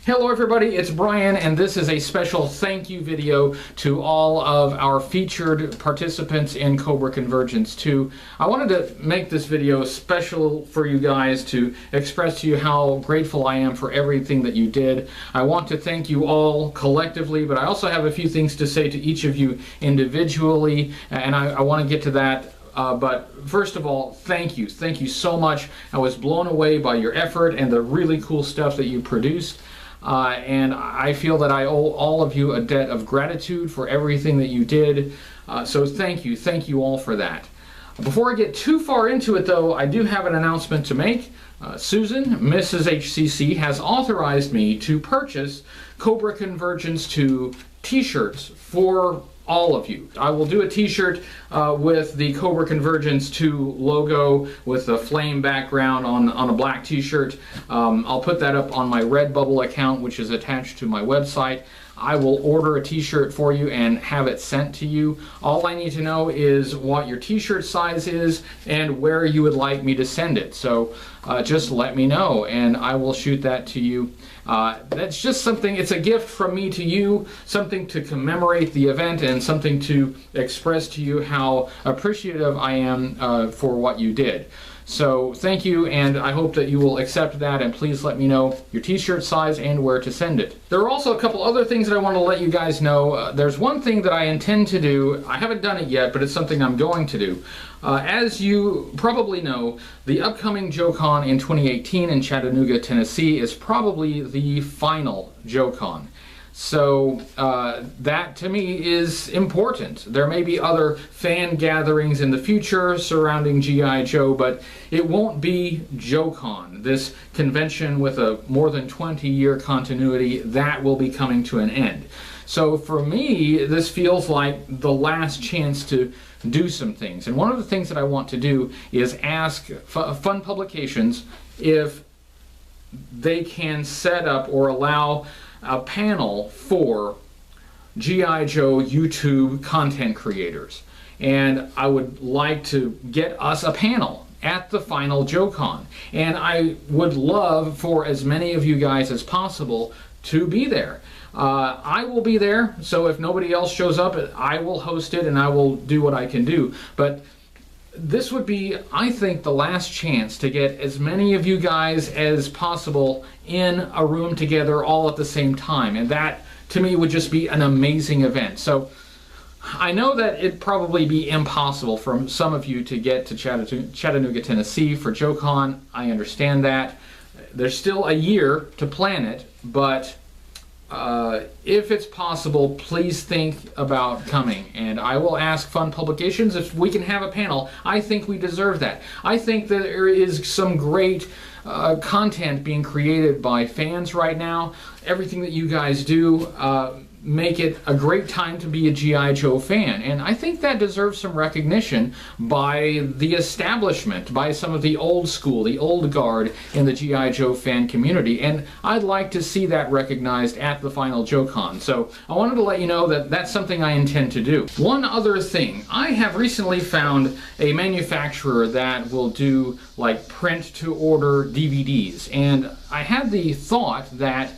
Hello everybody, it's Brian, and this is a special thank you video to all of our featured participants in Cobra Convergence 2. I wanted to make this video special for you guys to express to you how grateful I am for everything that you did. I want to thank you all collectively, but I also have a few things to say to each of you individually, and I want to get to that. But first of all, thank you. Thank you so much. I was blown away by your effort and the really cool stuff that you produced. And I feel that I owe all of you a debt of gratitude for everything that you did. So thank you all for that. Before I get too far into it though, I do have an announcement to make. Susan, Mrs. HCC, has authorized me to purchase Cobra Convergence 2 t-shirts for all of you. I will do a t-shirt with the Cobra Convergence 2 logo with a flame background on a black t-shirt. I'll put that up on my Redbubble account, which is attached to my website. I will order a t-shirt for you and have it sent to you. All I need to know is what your t-shirt size is and where you would like me to send it. So just let me know and I will shoot that to you. That's just something, it's a gift from me to you, something to commemorate the event and something to express to you how appreciative I am for what you did. So thank you, and I hope that you will accept that, and please let me know your t-shirt size and where to send it. There are also a couple other things that I want to let you guys know. There's one thing that I intend to do. I haven't done it yet, but it's something I'm going to do. As you probably know, the upcoming JoeCon in 2018 in Chattanooga, Tennessee is probably the final JoeCon. So that to me is important. There may be other fan gatherings in the future surrounding G.I. Joe, but it won't be JoeCon, this convention with a more than 20-year continuity that will be coming to an end. So for me, this feels like the last chance to do some things. And one of the things that I want to do is ask Fun Publications if they can set up or allow a panel for G.I. Joe YouTube content creators. And I would like to get us a panel at the final JoeCon. And I would love for as many of you guys as possible to be there. I will be there, so if nobody else shows up, I will host it and I will do what I can do. But this would be, I think, the last chance to get as many of you guys as possible in a room together all at the same time. And that, to me, would just be an amazing event. So I know that it'd probably be impossible for some of you to get to Chattanooga, Tennessee for JoeCon. I understand that. There's still a year to plan it, but if it's possible, please think about coming, and I will ask Fun Publications if we can have a panel. I think we deserve that. I think that there is some great content being created by fans right now. Everything that you guys do make it a great time to be a G.I. Joe fan, and I think that deserves some recognition by the establishment, by some of the old school, the old guard in the G.I. Joe fan community, and I'd like to see that recognized at the final JoeCon. So I wanted to let you know that that's something I intend to do. One other thing, I have recently found a manufacturer that will do like print to order DVDs, and I had the thought that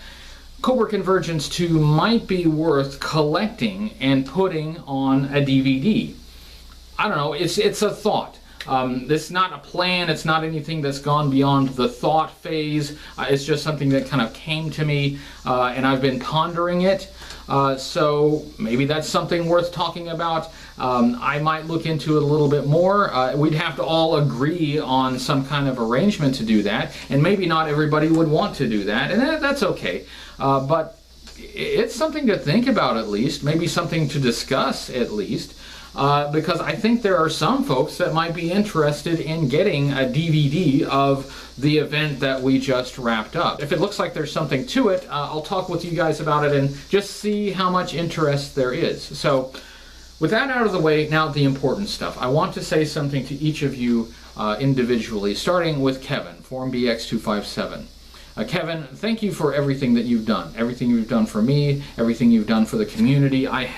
Cobra Convergence 2 might be worth collecting and putting on a DVD. I don't know, it's a thought. It's not a plan, it's not anything that's gone beyond the thought phase. It's just something that kind of came to me and I've been pondering it. So maybe that's something worth talking about. I might look into it a little bit more. We'd have to all agree on some kind of arrangement to do that, and maybe not everybody would want to do that, and that's okay. But it's something to think about at least, maybe something to discuss at least, because I think there are some folks that might be interested in getting a DVD of the event that we just wrapped up. If it looks like there's something to it, I'll talk with you guys about it and just see how much interest there is. So with that out of the way, now the important stuff. I want to say something to each of you individually, starting with Kevin, Form BX257. Kevin, thank you for everything that you've done. Everything you've done for me, everything you've done for the community. I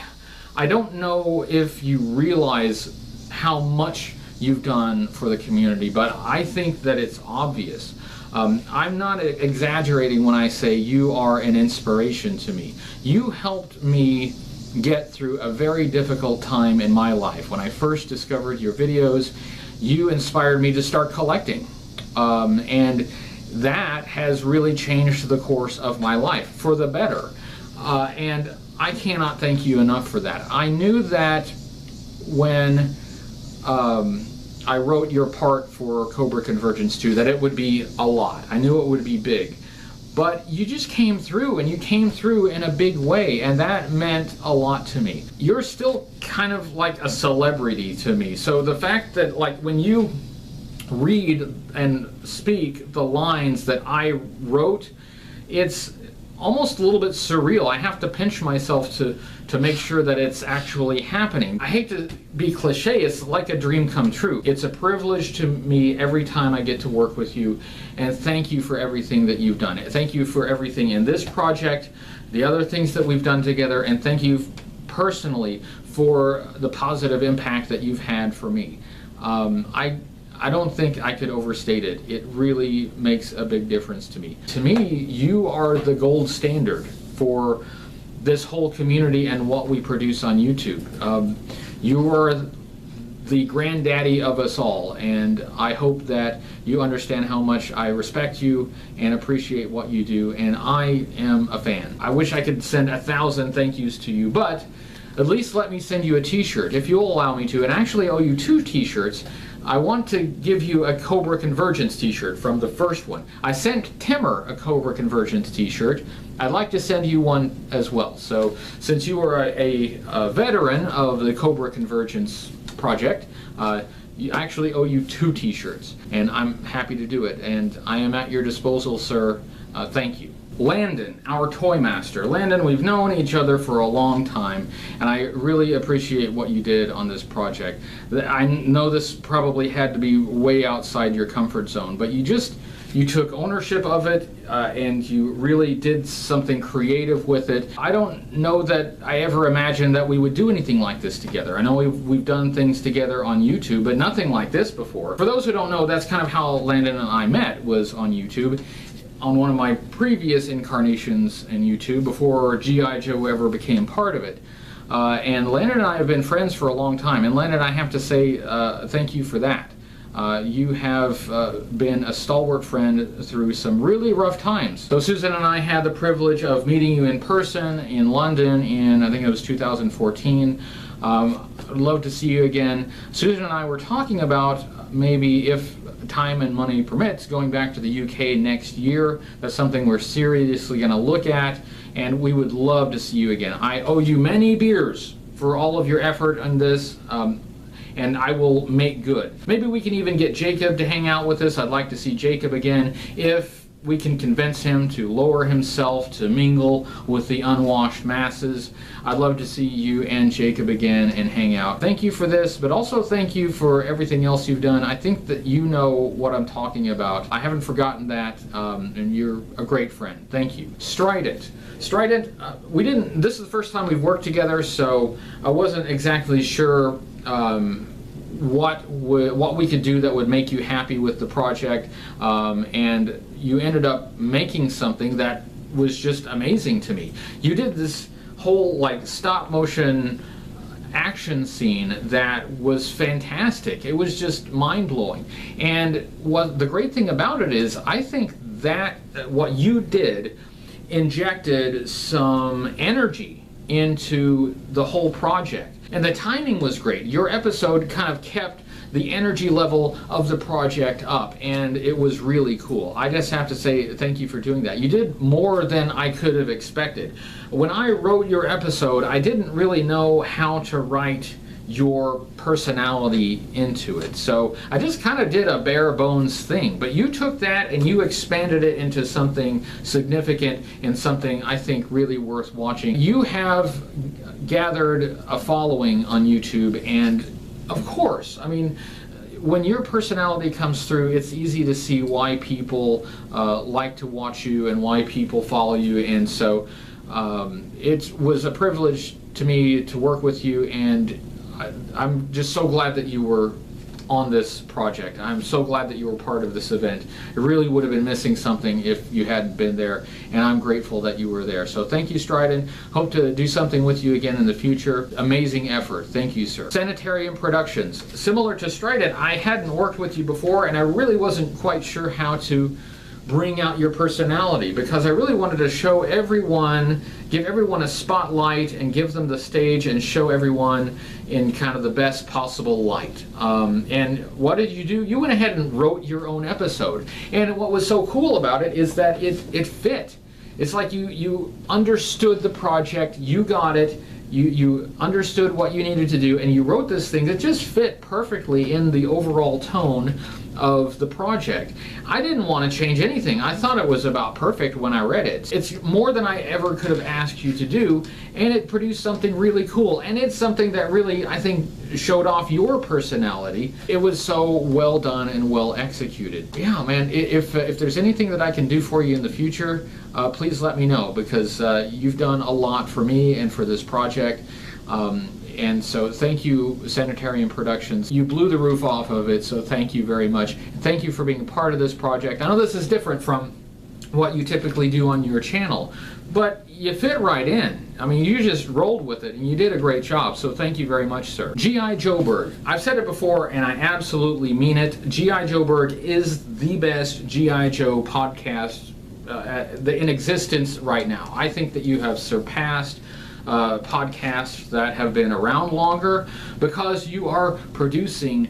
don't know if you realize how much you've done for the community, but I think that it's obvious. I'm not exaggerating when I say you are an inspiration to me. You helped me get through a very difficult time in my life. When I first discovered your videos, you inspired me to start collecting. And that has really changed the course of my life for the better. And I cannot thank you enough for that. I knew that when I wrote your part for Cobra Convergence 2 that it would be a lot. I knew it would be big. But you just came through, and you came through in a big way, and that meant a lot to me. You're still kind of like a celebrity to me. So the fact that, like, when you read and speak the lines that I wrote, it's almost a little bit surreal. I have to pinch myself to make sure that it's actually happening. I hate to be cliche, it's like a dream come true. It's a privilege to me every time I get to work with you, and thank you for everything that you've done. Thank you for everything in this project, the other things that we've done together, and thank you personally for the positive impact that you've had for me. I don't think I could overstate it. It really makes a big difference to me. To me, you are the gold standard for this whole community and what we produce on YouTube. You are the granddaddy of us all, and I hope that you understand how much I respect you and appreciate what you do, and I am a fan. I wish I could send 1,000 thank yous to you, but at least let me send you a t-shirt, if you'll allow me to, and actually owe you 2 t-shirts. I want to give you a Cobra Convergence t-shirt from the first one. I sent Timmer a Cobra Convergence t-shirt. I'd like to send you one as well. So since you are a veteran of the Cobra Convergence project, you actually owe you 2 t-shirts, and I'm happy to do it. And I am at your disposal, sir. Thank you. Landon, our toy master. Landon, we've known each other for a long time, and I really appreciate what you did on this project. I know this probably had to be way outside your comfort zone, but you took ownership of it, and you really did something creative with it. I don't know that I ever imagined that we would do anything like this together. I know we've done things together on YouTube, but nothing like this before. For those who don't know, that's kind of how Landon and I met, was on YouTube. On one of my previous incarnations in YouTube before G.I. Joe ever became part of it. And Landon and I have been friends for a long time, and Landon, I have to say thank you for that. You have been a stalwart friend through some really rough times. So Susan and I had the privilege of meeting you in person in London in, I think it was 2014. I'd love to see you again. Susan and I were talking about maybe, if time and money permits, going back to the UK next year. That's something we're seriously going to look at, and we would love to see you again. I owe you many beers for all of your effort on this, and I will make good. Maybe we can even get Jacob to hang out with us. I'd like to see Jacob again, if we can convince him to lower himself to mingle with the unwashed masses. I'd love to see you and Jacob again and hang out. Thank you for this, but also thank you for everything else you've done. I think that you know what I'm talking about. I haven't forgotten that, and you're a great friend. Thank you. Strydent. Strydent, this is the first time we've worked together, so I wasn't exactly sure what we could do that would make you happy with the project, and you ended up making something that was just amazing to me. You did this whole like stop motion action scene that was fantastic. It was just mind-blowing, and what the great thing about it is, I think that what you did injected some energy into the whole project. And the timing was great. Your episode kind of kept the energy level of the project up, and it was really cool. I just have to say thank you for doing that. You did more than I could have expected. When I wrote your episode, I didn't really know how to write your personality into it. So I just kind of did a bare bones thing, but you took that and you expanded it into something significant and something I think really worth watching. You have gathered a following on YouTube, and of course, I mean, when your personality comes through, it's easy to see why people like to watch you and why people follow you. And so it was a privilege to me to work with you, and I'm just so glad that you were on this project. I'm so glad that you were part of this event. It really would have been missing something if you hadn't been there, and I'm grateful that you were there. So thank you, Strydent. Hope to do something with you again in the future. Amazing effort. Thank you, sir. Sanitarium Productions. Similar to Strydent, I hadn't worked with you before, and I really wasn't quite sure how to bring out your personality, because I really wanted to show everyone, give everyone a spotlight and give them the stage and show everyone in kind of the best possible light. And what did you do? You went ahead and wrote your own episode. And what was so cool about it is that it fit. It's like you understood the project, you got it, you understood what you needed to do, and you wrote this thing that just fit perfectly in the overall tone of the project. I didn't want to change anything. I thought it was about perfect when I read it. It's more than I ever could have asked you to do, and it produced something really cool. And it's something that really, I think, showed off your personality. It was so well done and well executed. Yeah, man, if there's anything that I can do for you in the future, please let me know, because you've done a lot for me and for this project. And so thank you, Sanitarium Productions. You blew the roof off of it, so thank you very much. Thank you for being part of this project. I know this is different from what you typically do on your channel, but you fit right in. I mean, you just rolled with it, and you did a great job, so thank you very much, sir. G.I. Joburg. I've said it before, and I absolutely mean it. G.I. Joburg is the best G.I. Joe podcast in existence right now. I think that you have surpassed podcasts that have been around longer, because you are producing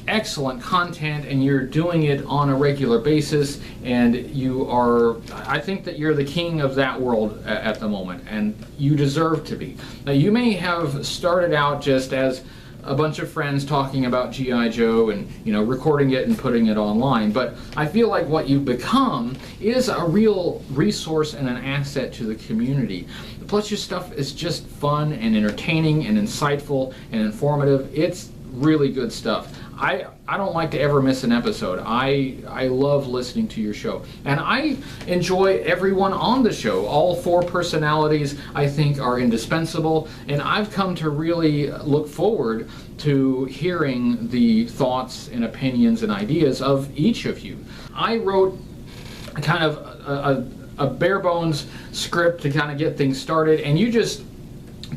excellent content and you're doing it on a regular basis, and I think that you're the king of that world at the moment, and you deserve to be. Now, you may have started out just as a bunch of friends talking about G.I. Joe and, recording it and putting it online, but I feel like what you've become is a real resource and an asset to the community. Plus, your stuff is just fun and entertaining and insightful and informative. It's really good stuff. I don't like to ever miss an episode. I love listening to your show. And I enjoy everyone on the show. All four personalities, I think, are indispensable. And I've come to really look forward to hearing the thoughts and opinions and ideas of each of you. I wrote kind of a bare bones script to kind of get things started, and you just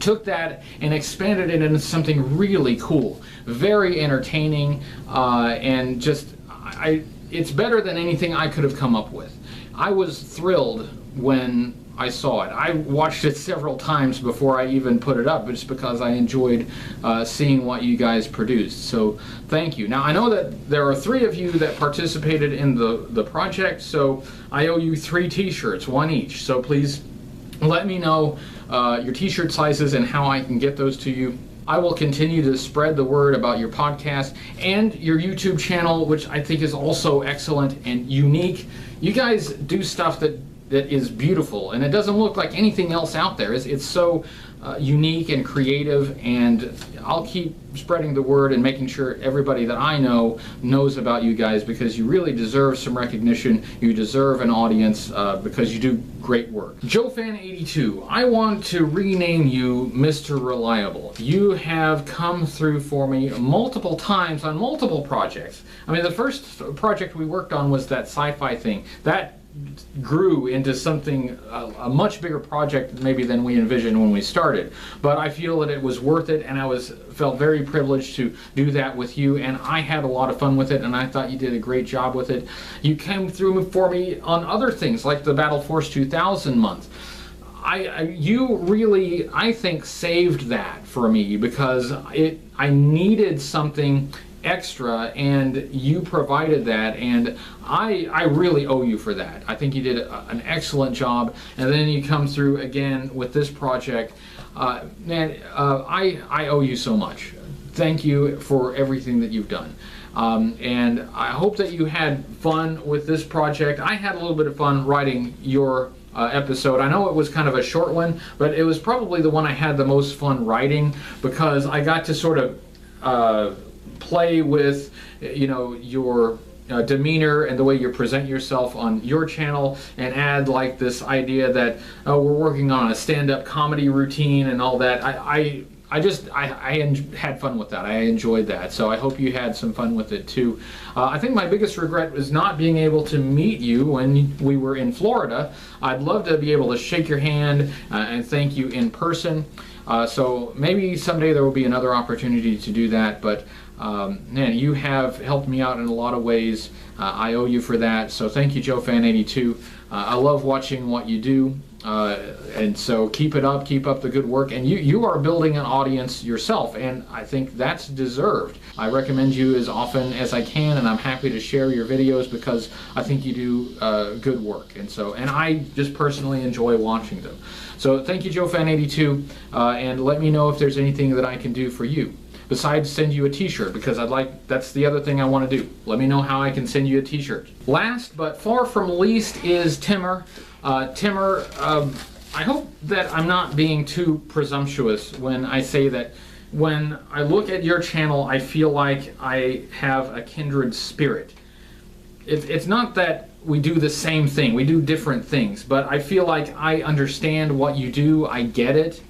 took that and expanded it into something really cool, very entertaining, and just it's better than anything I could have come up with. I was thrilled when I saw it. I watched it several times before I even put it up, just because I enjoyed seeing what you guys produced. So thank you. Now, I know that there are 3 of you that participated in the project, so I owe you 3 t-shirts, 1 each. So please let me know your t-shirt sizes and how I can get those to you. I will continue to spread the word about your podcast and your YouTube channel, which I think is also excellent and unique. You guys do stuff that is beautiful, and it doesn't look like anything else out there. It's so unique and creative, and I'll keep spreading the word and making sure everybody that I know knows about you guys, because you really deserve some recognition. You deserve an audience because you do great work. JoeFan82, I want to rename you Mr. Reliable. You have come through for me multiple times on multiple projects. I mean, the first project we worked on was that sci-fi thing. That grew into something, a much bigger project maybe than we envisioned when we started. But I feel that it was worth it, and I felt very privileged to do that with you, and I had a lot of fun with it, and I thought you did a great job with it. You came through for me on other things, like the Battle Force 2000 month. You really, I think, saved that for me, because I needed something extra, and you provided that, and I really owe you for that. I think you did an excellent job, and then you come through again with this project. Man, I owe you so much. Thank you for everything that you've done. And I hope that you had fun with this project. I had a little bit of fun writing your episode. I know it was kind of a short one, but it was probably the one I had the most fun writing, because I got to sort of play with, your demeanor and the way you present yourself on your channel, and add like this idea that we're working on a stand-up comedy routine and all that. had fun with that. I enjoyed that. So I hope you had some fun with it too. I think my biggest regret was not being able to meet you when we were in Florida. I'd love to be able to shake your hand and thank you in person. So maybe someday there will be another opportunity to do that. But man, you have helped me out in a lot of ways. I owe you for that. So thank you, JoeFan82. I love watching what you do. And so keep it up, keep up the good work, and you are building an audience yourself, and I think that's deserved. I recommend you as often as I can, and I'm happy to share your videos because I think you do good work, and I just personally enjoy watching them. So thank you, JoeFan82, and let me know if there's anything that I can do for you besides send you a t-shirt, because that's the other thing I want to do. Let me know how I can send you a t-shirt. Last but far from least is Timur. Timur, I hope that I'm not being too presumptuous when I say that when I look at your channel, I feel like I have a kindred spirit. It's not that we do the same thing, we do different things, but I feel like I understand what you do, I get it,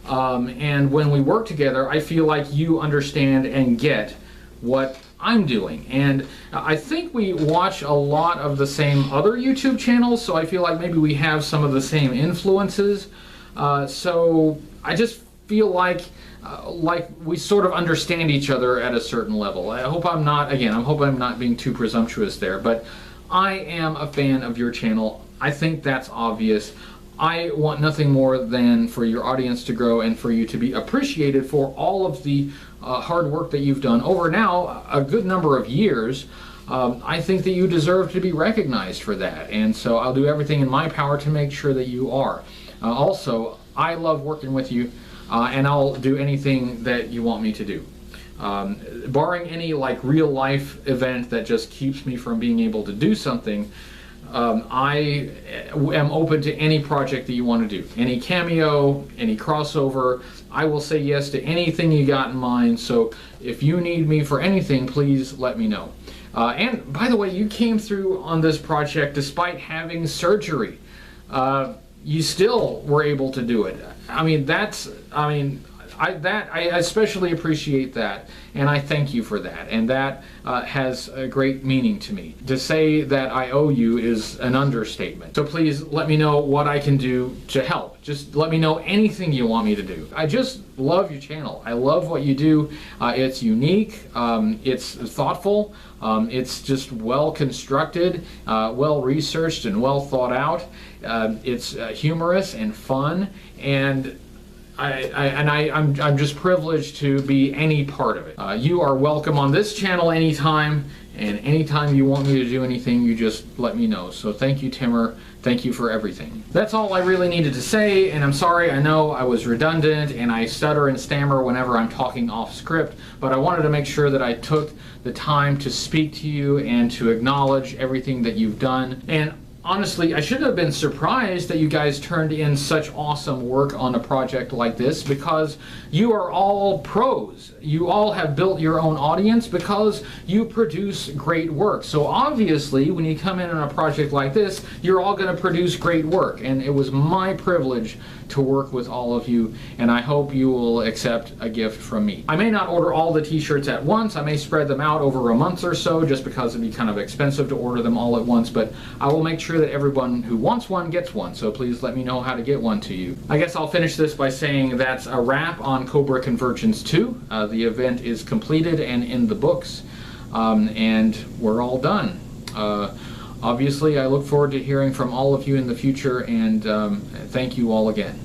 and when we work together, I feel like you understand and get what I'm doing. And I think we watch a lot of the same other YouTube channels, so I feel like maybe we have some of the same influences. So I just feel like we sort of understand each other at a certain level. I hope I'm not being too presumptuous there, but I am a fan of your channel. I think that's obvious. I want nothing more than for your audience to grow and for you to be appreciated for all of the hard work that you've done over now a good number of years. I think that you deserve to be recognized for that, and so I'll do everything in my power to make sure that you are. Also, I love working with you, and I'll do anything that you want me to do. Barring any like real life event that just keeps me from being able to do something, I am open to any project that you want to do. Any cameo, any crossover, I will say yes to anything you got in mind. So if you need me for anything, please let me know. And by the way, you came through on this project despite having surgery. You still were able to do it. I especially appreciate that, and I thank you for that, and that has a great meaning to me. To say that I owe you is an understatement. So please let me know what I can do to help. Just let me know anything you want me to do. I just love your channel. I love what you do. It's unique, it's thoughtful, it's just well constructed, well researched, and well thought out. It's humorous and fun, and I'm just privileged to be any part of it. You are welcome on this channel anytime, and anytime you want me to do anything, you just let me know. So thank you, Timur. Thank you for everything. That's all I really needed to say, and I'm sorry, I know I was redundant and I stutter and stammer whenever I'm talking off script, but I wanted to make sure that I took the time to speak to you and to acknowledge everything that you've done. And honestly, I should have been surprised that you guys turned in such awesome work on a project like this, because you are all pros. You all have built your own audience because you produce great work. So obviously, when you come in on a project like this, you're all going to produce great work. And it was my privilege to work with all of you, and I hope you will accept a gift from me. I may not order all the t-shirts at once. I may spread them out over a month or so, just because it'd be kind of expensive to order them all at once, but I will make sure that everyone who wants one gets one, so please let me know how to get one to you. I guess I'll finish this by saying that's a wrap on Cobra Convergence 2. The event is completed and in the books, and we're all done. Obviously, I look forward to hearing from all of you in the future, and thank you all again.